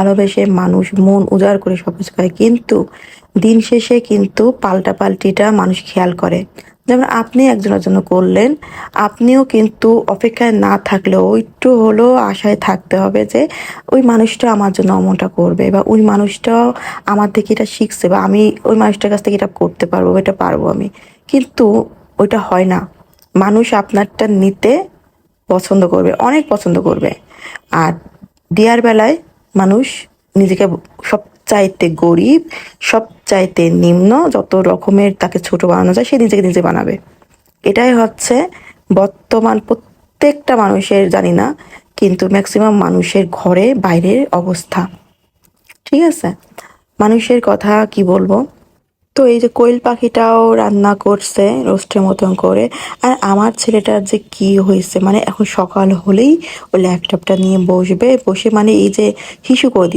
ভালোবেসে মানুষ মন উজাড় করে সবকিছু করে, কিন্তু দিন শেষে কিন্তু পাল্টাপাল্টিটা মানুষ খেয়াল করে। যেমন আপনি একজনের জন্য করলেন, আপনিও কিন্তু অপেক্ষায় না থাকলেও একটু হলেও আশায় থাকতে হবে যে ওই মানুষটা আমার জন্য অমনটা করবে, বা ওই মানুষটাও আমার থেকে এটা শিখছে, বা আমি ওই মানুষটার কাছ থেকে এটা করতে পারবো, এটা পারবো আমি। কিন্তু ওইটা হয় না। মানুষ আপনারটা নিতে পছন্দ করবে, অনেক পছন্দ করবে। আর দেয়ার বেলায় মানুষ নিজেকে সবচাইতে গরিব, সবচাইতে নিম্ন, যত রকমের তাকে ছোট বানানো যায় সে নিজেকে নিজে বানাবে। এটাই হচ্ছে বর্তমান প্রত্যেকটা মানুষের, জানি না, কিন্তু ম্যাক্সিমাম মানুষের ঘরে বাইরের অবস্থা। ঠিক আছে, মানুষের কথা কি বলবো। তো এই যে কোয়েল পাখিটাও রান্না করছে রোস্টের মতন করে। আর আমার ছেলেটার যে কি হয়েছে, মানে এখন সকাল হলেই ও ল্যাপটপটা নিয়ে বসবে, বসে মানে এই যে হিসু করে